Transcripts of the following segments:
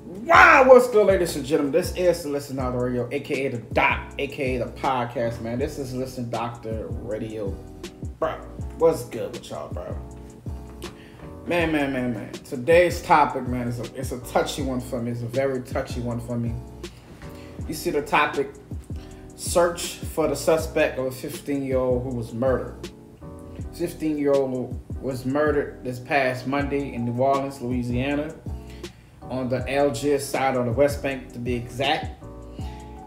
Wow, what's good, ladies and gentlemen? This is the Listen Doctor Radio, aka the Doc, aka the podcast, man. This is Listen Doctor Radio. Bro, what's good with y'all, bro? Man. Today's topic, man, it's a touchy one for me. It's a very touchy one for me. You see the topic, search for the suspect of a 15-year-old who was murdered. 15-year-old was murdered this past Monday in New Orleans, Louisiana, on the Algiers side of the West Bank to be exact.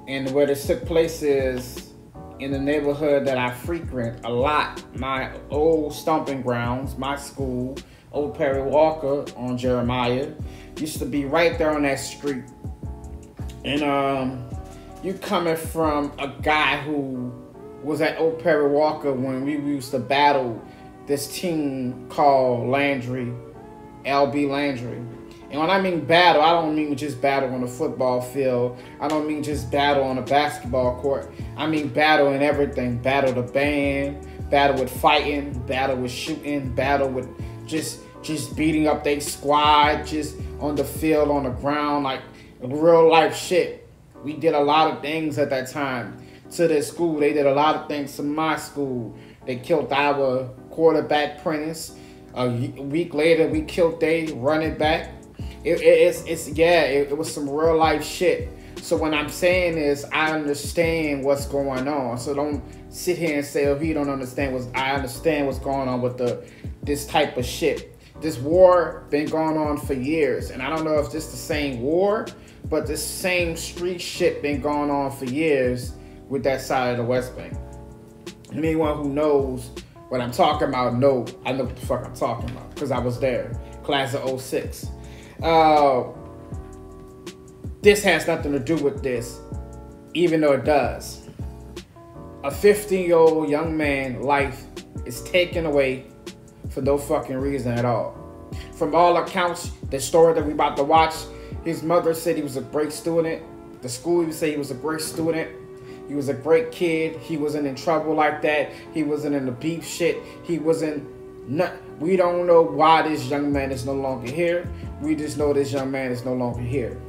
And where this took place is in the neighborhood that I frequent a lot, my old stomping grounds, my school, Old Perry Walker on Jeremiah, used to be right there on that street. And you coming from a guy who was at Old Perry Walker when we used to battle this team called Landry, LB Landry. And when I mean battle, I don't mean just battle on the football field. I don't mean just battle on a basketball court. I mean battle in everything. Battle the band, battle with fighting, battle with shooting, battle with just beating up their squad, just on the field, on the ground, like real life shit. We did a lot of things at that time to this school. They did a lot of things to my school. They killed our quarterback Prentice. A week later, we killed their running back. It was some real life shit. So what I'm saying is I understand what's going on. So don't sit here and say, oh, he don't understand I understand what's going on with this type of shit. This war been going on for years. And I don't know if this the same war, but this same street shit been going on for years with that side of the West Bank. Anyone who knows what I'm talking about, I know what the fuck I'm talking about, because I was there, class of 06. This has nothing to do with this, even though it does. A 15-year-old young man's life is taken away for no fucking reason at all. From all accounts, the story that we about to watch, his mother said he was a great student. The school even said he was a great student. He was a great kid. He wasn't in trouble like that. He wasn't in the beef shit. He wasn't. We don't know why this young man is no longer here. We just know this young man is no longer here.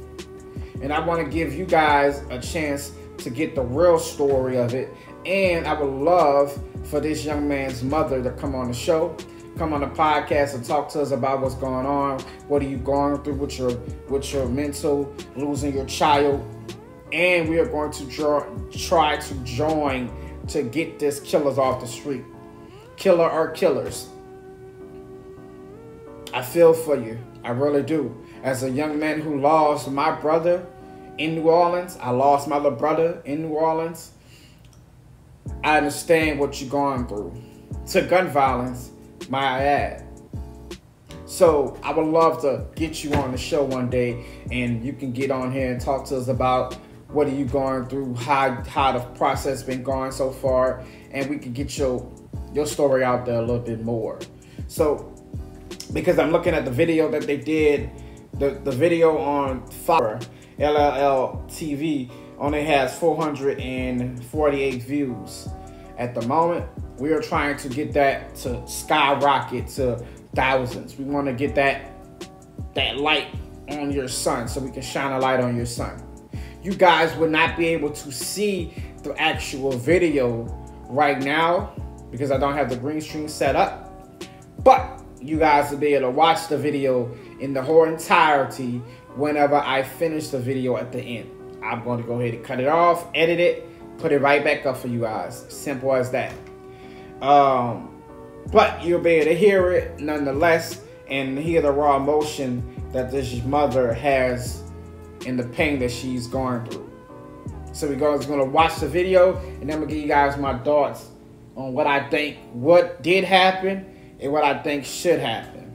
And I want to give you guys a chance to get the real story of it. And I would love for this young man's mother to come on the show, come on the podcast and talk to us about what's going on. What are you going through with your mental, losing your child? And we are going to try to join to get this killers off the street. Killer or killers. I feel for you. I really do. As a young man who lost my brother in New Orleans, I lost my little brother in New Orleans. I understand what you're going through. To gun violence, might I add. So I would love to get you on the show one day and you can get on here and talk to us about what are you going through, how the process been going so far, and we can get your story out there a little bit more. So, because I'm looking at the video that they did, the video on Fox, LLL TV, only has 448 views. At the moment, we are trying to get that to skyrocket to thousands. We want to get that light on your son so we can shine a light on your son. You guys would not be able to see the actual video right now because I don't have the green screen set up. But you guys will be able to watch the video in the whole entirety whenever I finish the video at the end. I'm going to go ahead and cut it off, edit it, put it right back up for you guys. Simple as that. But you'll be able to hear it nonetheless and hear the raw emotion that this mother has and the pain that she's going through. So we're going to watch the video and then I'm going to give you guys my thoughts on what I think what did happen and what I think should happen.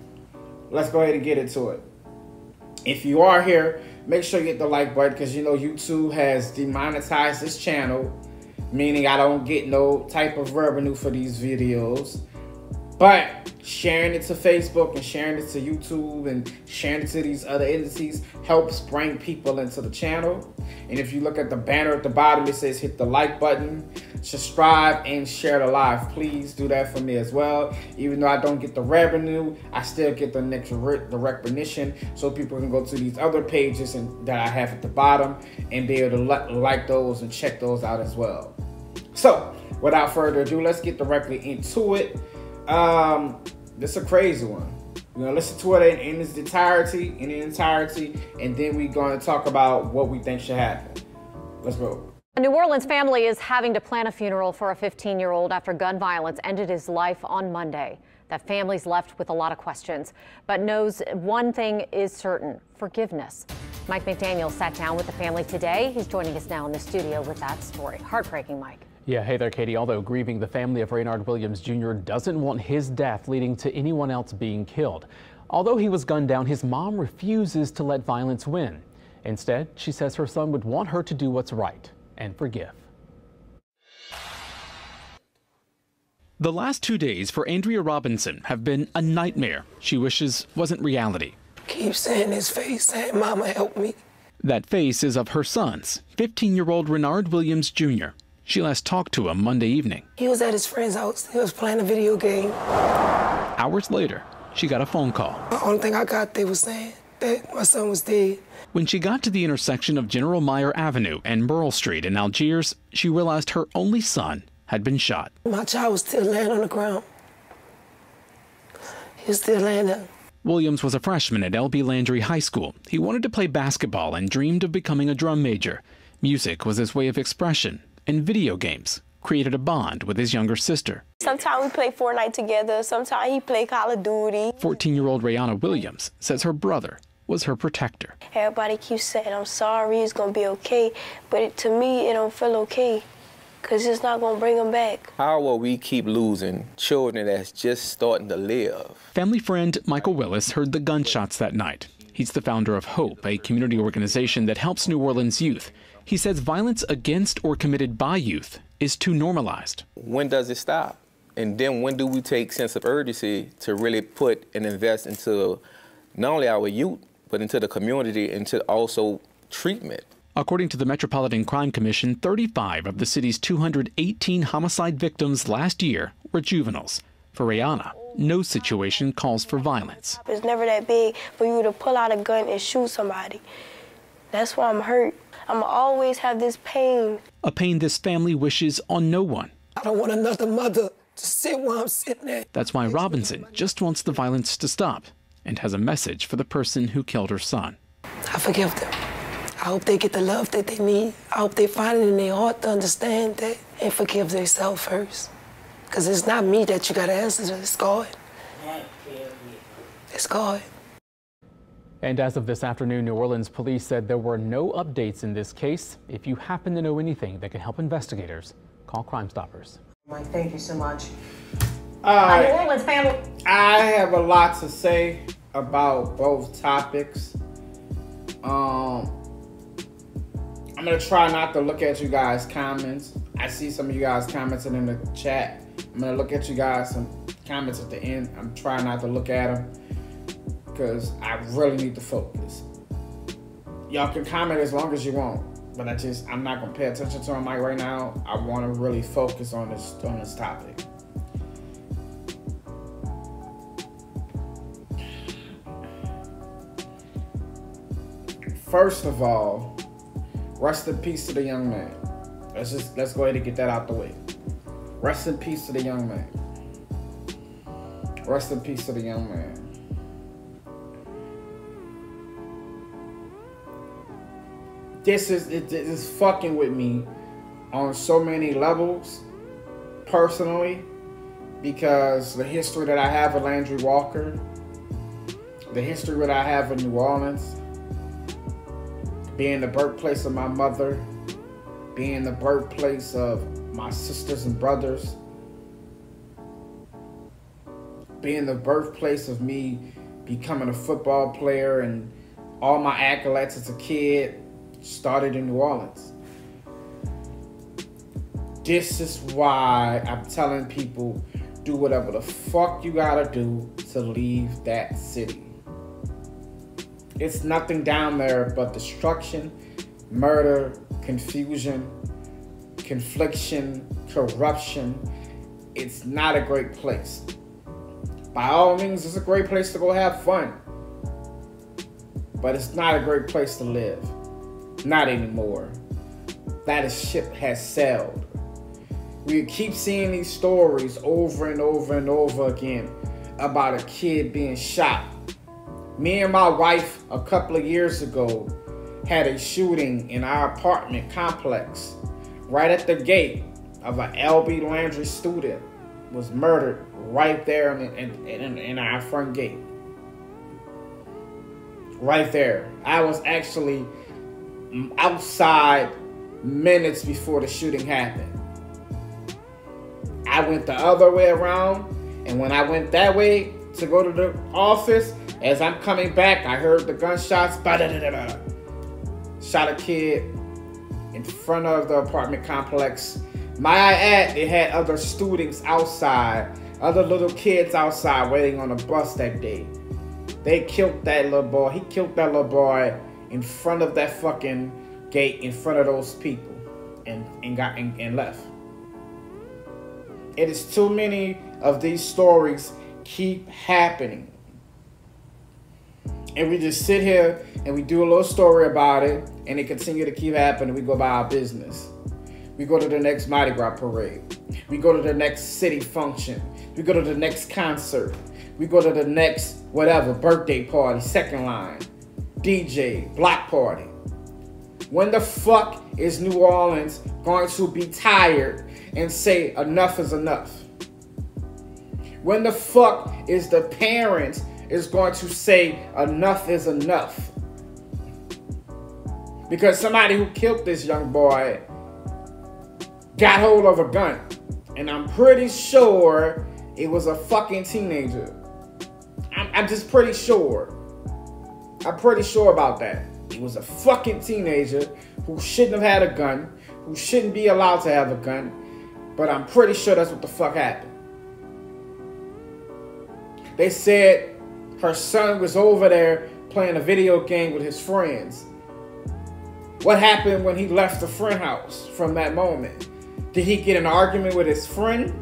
Let's go ahead and get into it. If you are here, make sure you hit the like button because you know YouTube has demonetized this channel, meaning I don't get no type of revenue for these videos. But sharing it to Facebook and sharing it to YouTube and sharing it to these other entities helps bring people into the channel. And if you look at the banner at the bottom, it says hit the like button, subscribe, and share the live. Please do that for me as well. Even though I don't get the revenue, I still get the recognition, so people can go to these other pages that I have at the bottom and be able to like those and check those out as well. So without further ado, let's get directly into it. This is a crazy one. We're gonna listen to it in its entirety, and then we're gonna talk about what we think should happen. Let's go. A New Orleans family is having to plan a funeral for a 15-year-old after gun violence ended his life on Monday. That family's left with a lot of questions, but knows one thing is certain: forgiveness. Mike McDaniel sat down with the family today. He's joining us now in the studio with that story. Heartbreaking, Mike. Yeah, hey there, Katie. Although grieving, the family of Raynard Williams Jr. doesn't want his death leading to anyone else being killed. Although he was gunned down, his mom refuses to let violence win. Instead, she says her son would want her to do what's right and forgive. The last 2 days for Andrea Robinson have been a nightmare she wishes wasn't reality. Keep saying his face, saying, "Mama, help me." That face is of her son's, 15-year-old Raynard Williams Jr. She last talked to him Monday evening. He was at his friend's house. He was playing a video game. Hours later, she got a phone call. The only thing I got, they was saying that my son was dead. When she got to the intersection of General Meyer Avenue and Merle Street in Algiers, she realized her only son had been shot. My child was still laying on the ground. He was still laying there. Williams was a freshman at L.B. Landry High School. He wanted to play basketball and dreamed of becoming a drum major. Music was his way of expression, and video games created a bond with his younger sister. Sometimes we play Fortnite together, sometimes he play Call of Duty. 14-year-old Rayana Williams says her brother was her protector. Everybody keeps saying, "I'm sorry, it's gonna be okay," but to me, it don't feel okay, because it's not gonna bring him back. How will we keep losing children that's just starting to live? Family friend Michael Willis heard the gunshots that night. He's the founder of HOPE, a community organization that helps New Orleans youth. He says violence against or committed by youth is too normalized. When does it stop? And then when do we take sense of urgency to really put and invest into not only our youth, but into the community, into also treatment? According to the Metropolitan Crime Commission, 35 of the city's 218 homicide victims last year were juveniles. For Rayana, no situation calls for violence. It's never that big for you to pull out a gun and shoot somebody. That's why I'm hurt. I'm always have this pain. A pain this family wishes on no one. I don't want another mother to sit where I'm sitting at. That's why Robinson just wants the violence to stop and has a message for the person who killed her son. I forgive them. I hope they get the love that they need. I hope they find it in their heart to understand that and forgive themselves first. Because it's not me that you got to answer to, it's God. It's God. And as of this afternoon, New Orleans police said there were no updates in this case. If you happen to know anything that can help investigators, call Crime Stoppers. Mike, thank you so much. New Orleans family. I have a lot to say about both topics. I'm gonna try not to look at you guys' comments. I see some of you guys commenting in the chat. I'm gonna look at you guys some comments at the end. I'm trying not to look at them because I really need to focus. Y'all can comment as long as you want, but I'm not gonna pay attention to them right now. I want to really focus on this topic. First of all, rest in peace to the young man. Let's go ahead and get that out the way. Rest in peace to the young man. Rest in peace to the young man. This is fucking with me on so many levels, personally, because the history that I have with Landry Walker, the history that I have in New Orleans, being the birthplace of my mother, being the birthplace of my sisters and brothers, being the birthplace of me becoming a football player, and all my accolades as a kid started in New Orleans. This is why I'm telling people, do whatever the fuck you gotta do to leave that city. It's nothing down there but destruction, murder, confusion, confliction, corruption. It's not a great place. By all means, it's a great place to go have fun. But it's not a great place to live. Not anymore. That ship has sailed. We keep seeing these stories over and over and over again about a kid being shot. Me and my wife a couple of years ago had a shooting in our apartment complex. Right at the gate of an LB Landry student was murdered right there in our front gate. Right there. I was actually outside minutes before the shooting happened. I went the other way around, and when I went that way to go to the office, as I'm coming back, I heard the gunshots. Shot a kid in front of the apartment complex. Might I add, they had other students outside, other little kids outside waiting on a bus that day. They killed that little boy. He killed that little boy in front of that fucking gate, in front of those people, and left. It is too many of these stories keep happening. And we just sit here and we do a little story about it, and it continue to keep happening. We go about our business. We go to the next Mardi Gras parade. We go to the next city function. We go to the next concert. We go to the next whatever, birthday party, second line, DJ, block party. When the fuck is New Orleans going to be tired and say enough is enough? When the fuck is the parents is going to say enough is enough? Because somebody who killed this young boy got hold of a gun. And I'm pretty sure it was a fucking teenager. I'm just pretty sure. I'm pretty sure about that. It was a fucking teenager who shouldn't have had a gun, who shouldn't be allowed to have a gun, but I'm pretty sure that's what the fuck happened. They said her son was over there playing a video game with his friends. What happened when he left the friend house from that moment? Did he get in an argument with his friend?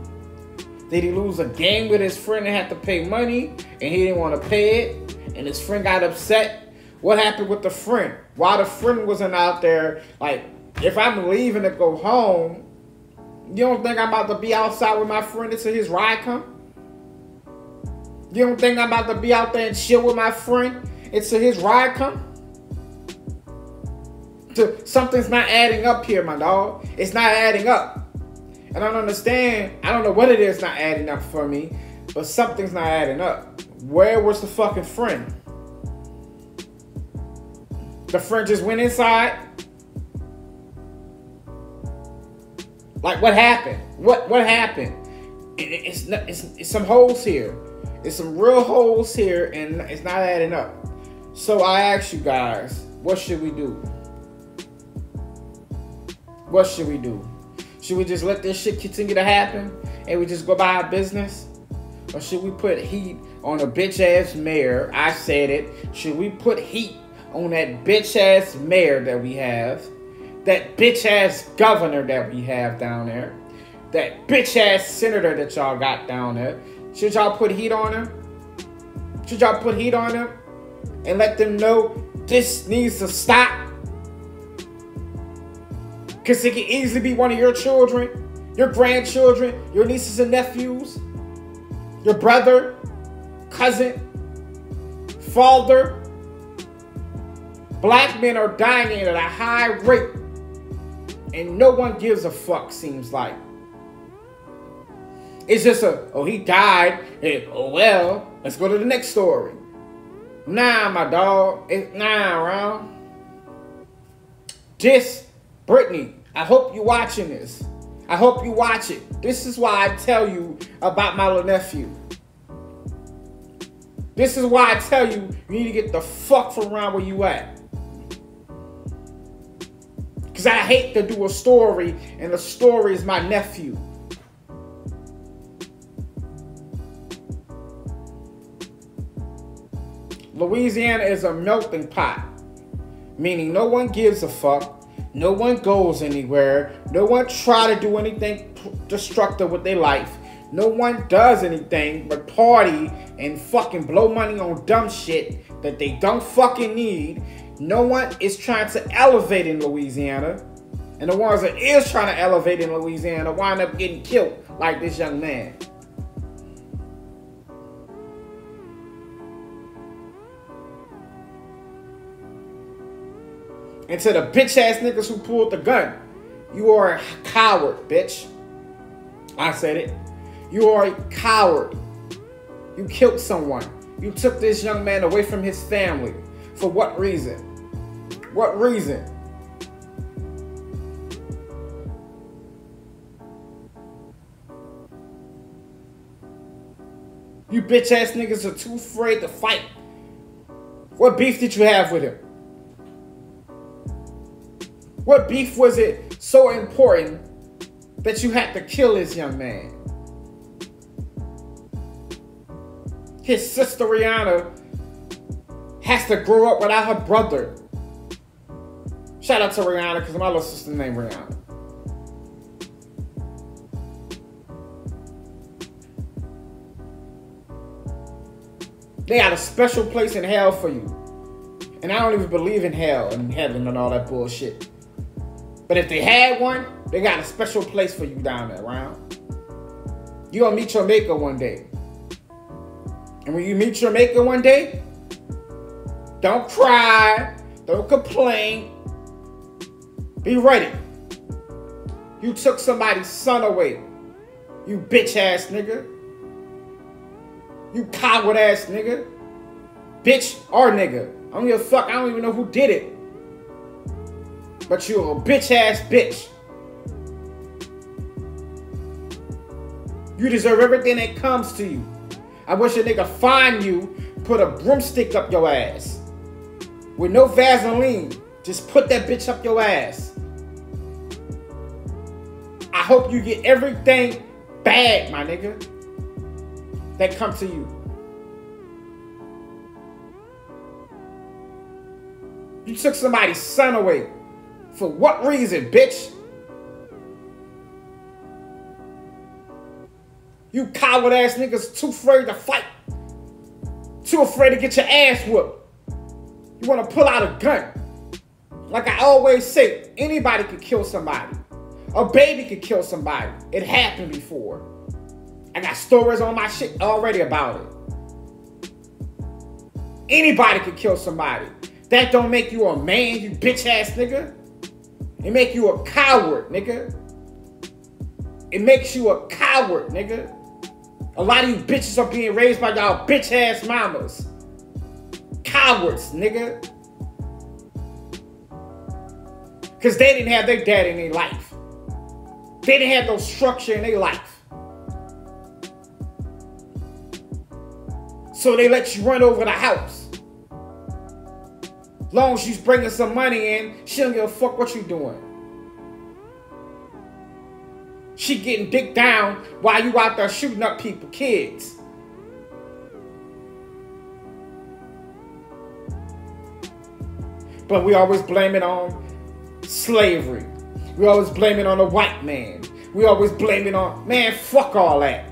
Did he lose a game with his friend and had to pay money and he didn't want to pay it and his friend got upset? What happened with the friend? Why the friend wasn't out there? Like, if I'm leaving to go home, you don't think I'm about to be outside with my friend until his ride come? You don't think I'm about to be out there and chill with my friend until his ride come? Something's not adding up here, my dog. It's not adding up. I don't understand. I don't know what it is not adding up for me, but something's not adding up. Where was the fucking friend? The friend just went inside? Like, what happened? What happened? It's some holes here. It's some real holes here, and it's not adding up. So I ask you guys, what should we do? What should we do? Should we just let this shit continue to happen and we just go by our business? Or should we put heat on a bitch-ass mayor? I said it. Should we put heat on that bitch-ass mayor that we have? That bitch-ass governor that we have down there? That bitch-ass senator that y'all got down there? Should y'all put heat on him? Should y'all put heat on him and let them know this needs to stop? Because it can easily be one of your children, your grandchildren, your nieces and nephews, your brother, cousin, father. Black men are dying at a high rate, and no one gives a fuck, seems like. It's just oh, he died, and, oh well, let's go to the next story. Nah, my dog, nah, around. Brittany, I hope you're watching this. I hope you watch it. This is why I tell you about my little nephew. This is why I tell you you need to get the fuck from around where you at. Because I hate to do a story, and the story is my nephew. Louisiana is a melting pot, meaning no one gives a fuck, no one goes anywhere, no one try to do anything destructive with their life, no one does anything but party and fucking blow money on dumb shit that they don't fucking need. No one is trying to elevate in Louisiana, and the ones that is trying to elevate in Louisiana wind up getting killed like this young man. And to the bitch ass niggas who pulled the gun, you are a coward, bitch. I said it. You are a coward. You killed someone. You took this young man away from his family. For what reason? What reason? You bitch ass niggas are too afraid to fight. What beef did you have with him? What beef was it so important that you had to kill this young man? His sister Rihanna has to grow up without her brother. Shout out to Rihanna, because my little sister named Rihanna. They got a special place in hell for you. And I don't even believe in hell and heaven and all that bullshit. But if they had one, they got a special place for you down there, around. You're gonna meet your maker one day. And when you meet your maker one day, don't cry, don't complain. Be ready. You took somebody's son away. You bitch ass nigga. You coward ass nigga. Bitch or nigga. I don't give a fuck. I don't even know who did it. But you're a bitch ass bitch. You deserve everything that comes to you. I wish a nigga find you, put a broomstick up your ass. With no Vaseline. Just put that bitch up your ass. I hope you get everything bad, my nigga, that comes to you. You took somebody's son away. For what reason, bitch? You coward ass niggas too afraid to fight. Too afraid to get your ass whooped. You want to pull out a gun. Like I always say, anybody could kill somebody. A baby could kill somebody. It happened before. I got stories on my shit already about it. Anybody could kill somebody. That don't make you a man, you bitch ass nigga. It make you a coward, nigga. It makes you a coward, nigga. A lot of you bitches are being raised by y'all bitch ass mamas. Cowards, nigga. Because they didn't have their dad in their life. They didn't have no structure in their life. So they let you run over the house. Long as she's bringing some money in, she don't give a fuck what you doing. She getting dick down while you out there shooting up people, kids. But we always blame it on slavery. We always blame it on the white man. We always blame it on, man, fuck all that.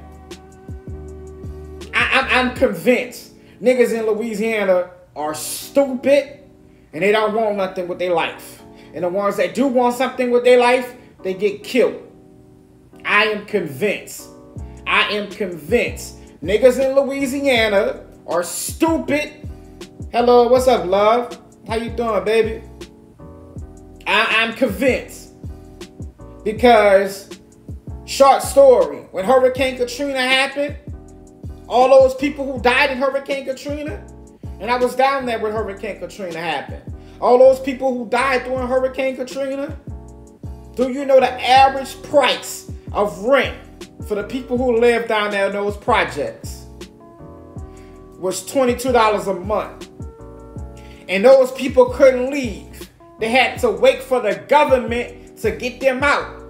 I'm convinced niggas in Louisiana are stupid and they don't want nothing with their life. And the ones that do want something with their life, they get killed. I am convinced. I am convinced. Niggas in Louisiana are stupid. Hello, what's up, love? How you doing, baby? I'm convinced. Because, short story, when Hurricane Katrina happened, all those people who died in Hurricane Katrina, and I was down there when Hurricane Katrina happened. All those people who died during Hurricane Katrina, do you know the average price of rent for the people who live down there in those projects was $22 a month? And those people couldn't leave. They had to wait for the government to get them out.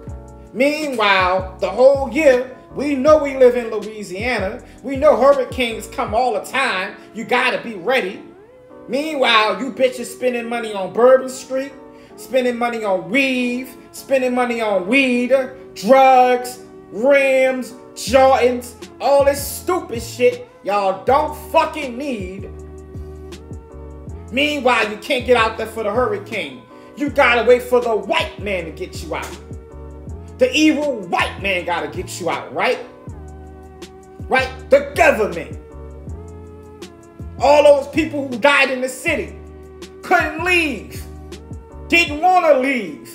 Meanwhile, the whole year, we know we live in Louisiana. We know hurricanes come all the time. You gotta be ready. Meanwhile, you bitches spending money on Bourbon Street, spending money on weave, spending money on weed, drugs, rims, Jordans, all this stupid shit y'all don't fucking need. Meanwhile, you can't get out there for the hurricane. You gotta wait for the white man to get you out. The evil white man gotta get you out, right? Right? The government. All those people who died in the city couldn't leave. Didn't want to leave.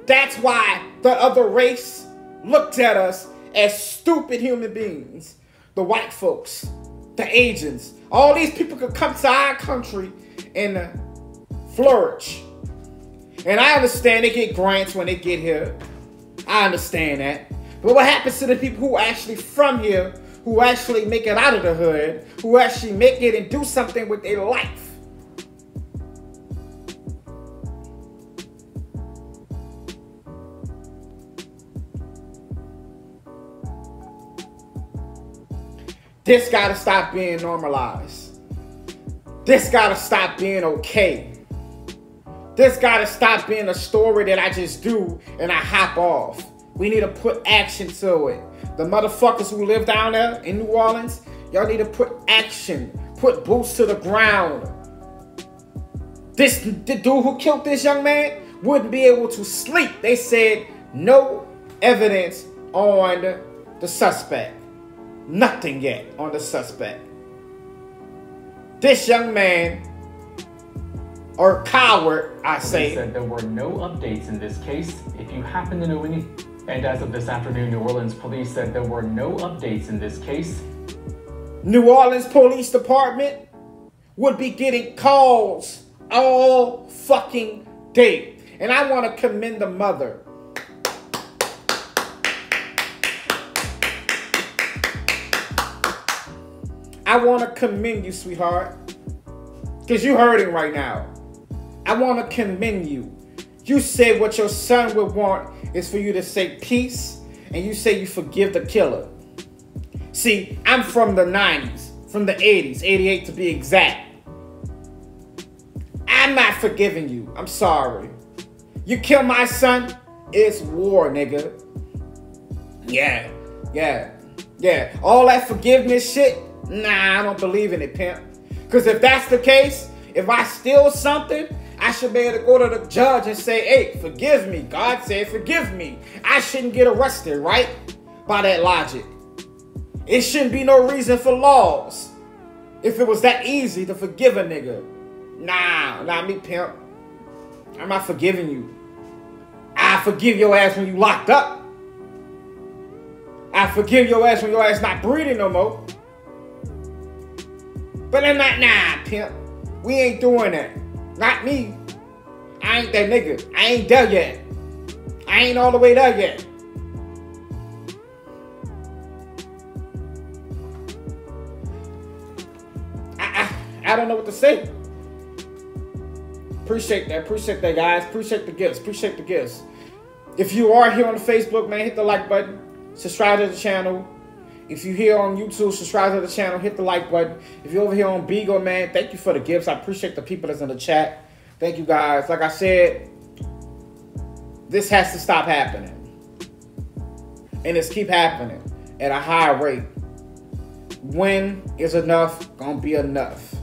That's why the other race looked at us as stupid human beings. The white folks, the Asians, all these people could come to our country and flourish. And I understand they get grants when they get here. I understand that. But what happens to the people who are actually from here, who actually make it out of the hood, who actually make it and do something with their life? This gotta stop being normalized. This gotta stop being okay. This gotta stop being a story that I just do and I hop off. We need to put action to it. The motherfuckers who live down there in New Orleans, y'all need to put action. Put boots to the ground. The dude who killed this young man wouldn't be able to sleep. They said no evidence on the suspect. Nothing yet on the suspect. This young man, or coward, I say. They said there were no updates in this case. If you happen to know any, and as of this afternoon, New Orleans police said there were no updates in this case. New Orleans Police Department would be getting calls all fucking day. And I want to commend the mother. I want to commend you, sweetheart, because you're hurting right now. I want to commend you. You said what your son would want is for you to say peace, and you say you forgive the killer. See, I'm from the 90s, from the 80s, 88 to be exact. I'm not forgiving you. I'm sorry. You kill my son, it's war, nigga. Yeah. All that forgiveness shit, nah, I don't believe in it, pimp. Because if that's the case, if I steal something, I should be able to go to the judge and say, hey, forgive me. God said forgive me. I shouldn't get arrested, right? By that logic. It shouldn't be no reason for laws if it was that easy to forgive a nigga. Nah, not me, pimp. I'm not forgiving you. I forgive your ass when you locked up. I forgive your ass when your ass not breathing no more. But I'm not, nah, pimp. We ain't doing that. Not me. I ain't that nigga. I ain't there yet. I ain't all the way there yet. I don't know what to say. Appreciate that, guys. Appreciate the gifts. If you are here on the Facebook, man, hit the like button. Subscribe to the channel. If you're here on YouTube, subscribe to the channel, hit the like button. If you're over here on Beagle, man, thank you for the gifts. I appreciate the people that's in the chat. Thank you, guys. Like I said, this has to stop happening. And it's keep happening at a high rate. When is enough gonna be enough?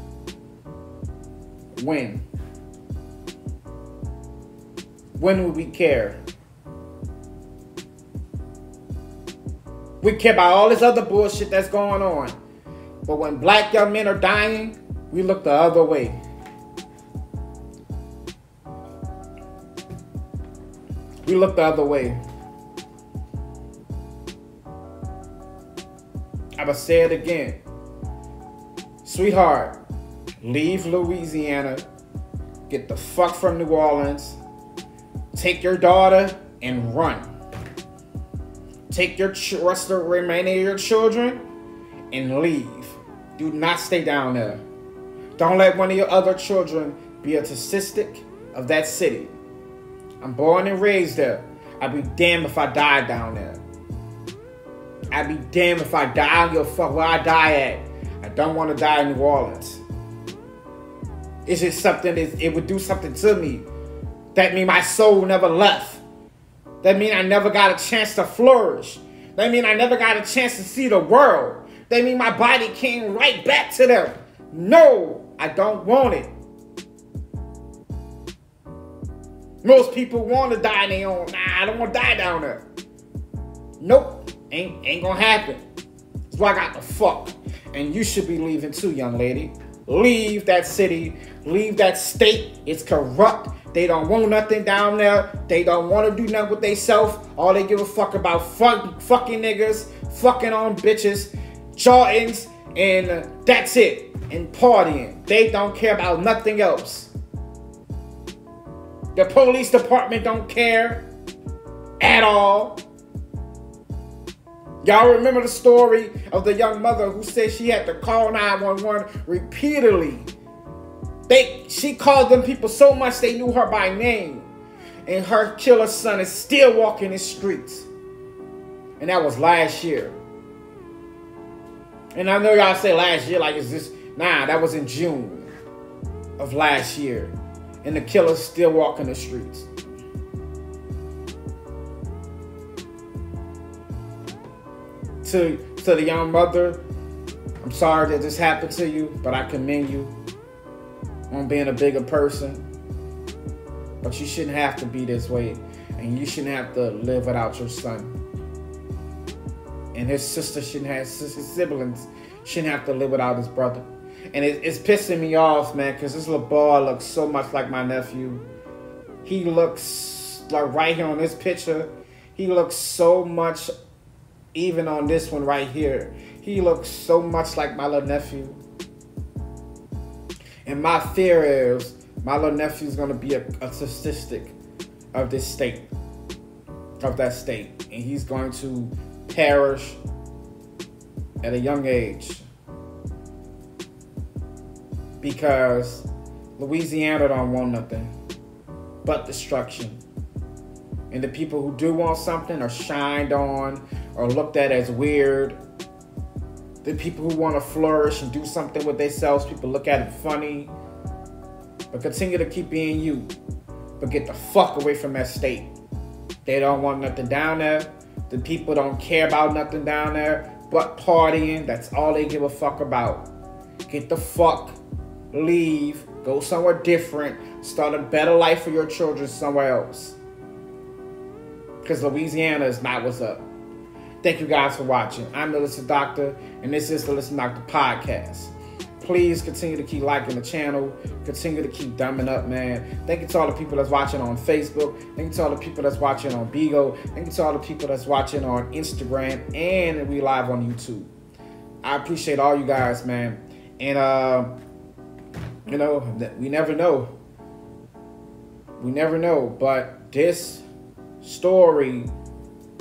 When? When will we care? We care about all this other bullshit that's going on. But when black young men are dying, we look the other way. We look the other way. I'ma say it again. Sweetheart, leave Louisiana. Get the fuck from New Orleans. Take your daughter and run. Take your rest of the remaining of your children and leave. Do not stay down there. Don't let one of your other children be a statistic of that city. I'm born and raised there. I'd be damned if I died down there. I'd be damned if I die. I don't give a fuck where I die at. I don't want to die in New Orleans. It's just something that it would do something to me. That mean my soul never left. That mean I never got a chance to flourish. That mean I never got a chance to see the world. That mean my body came right back to them. No, I don't want it. Most people want to die in their own. Nah, I don't want to die down there. Nope, ain't gonna happen. That's why I got the fuck. And you should be leaving too, young lady. Leave that city. Leave that state. It's corrupt. They don't want nothing down there. They don't want to do nothing with themselves. All they give a fuck about fucking niggas, fucking on bitches, Jordans, and that's it. And partying. They don't care about nothing else. The police department don't care at all. Y'all remember the story of the young mother who said she had to call 911 repeatedly. She called them people so much they knew her by name. And her killer son is still walking the streets. And that was last year. And I know y'all say last year like is this? Nah, that was in June of last year. And the killer's still walking the streets. To the young mother, I'm sorry that this happened to you, but I commend you on being a bigger person. But you shouldn't have to be this way, and you shouldn't have to live without your son. And his sister shouldn't have, his siblings shouldn't have to live without his brother. And it's pissing me off, man, because this little boy looks so much like my nephew. He looks like right here on this picture. He looks so much, even on this one right here. He looks so much like my little nephew. And my fear is my little nephew is going to be a statistic of this state, of that state. And he's going to perish at a young age. Because Louisiana don't want nothing but destruction. And the people who do want something are shined on or looked at as weird. The people who want to flourish and do something with themselves, people look at it funny. But continue to keep being you. But get the fuck away from that state. They don't want nothing down there. The people don't care about nothing down there but partying. That's all they give a fuck about. Get the fuck. Leave. Go somewhere different. Start a better life for your children somewhere else. Because Louisiana is not what's up. Thank you guys for watching. I'm the Listen Doctor, and this is the Listen Doctor podcast. Please continue to keep liking the channel. Continue to keep dumbing up, man. Thank you to all the people that's watching on Facebook. Thank you to all the people that's watching on Bigo. Thank you to all the people that's watching on Instagram, and we live on YouTube. I appreciate all you guys, man. And you know, we never know. We never know, but this story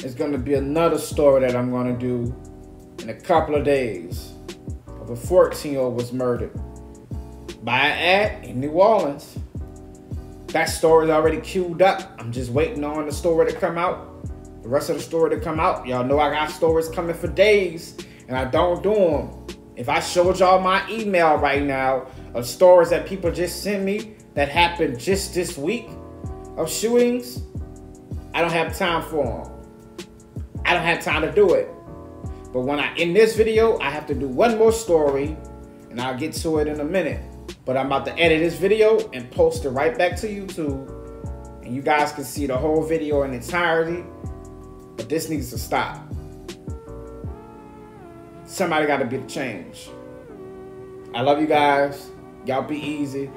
is going to be another story that I'm going to do in a couple of days. Of a 14-year-old was murdered by an ad in New Orleans. That story is already queued up. I'm just waiting on the story to come out. The rest of the story to come out. Y'all know I got stories coming for days, and I don't do them. If I showed y'all my email right now of stories that people just sent me that happened just this week of shootings, I don't have time for them. I don't have time to do it. But when I end this video, I have to do one more story, and I'll get to it in a minute. But I'm about to edit this video and post it right back to YouTube, and you guys can see the whole video in entirety. But this needs to stop. Somebody got to be the change. I love you guys. Y'all be easy.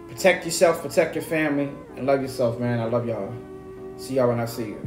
Protect yourself, protect your family, and love yourself, man. I love y'all. See y'all when I see you.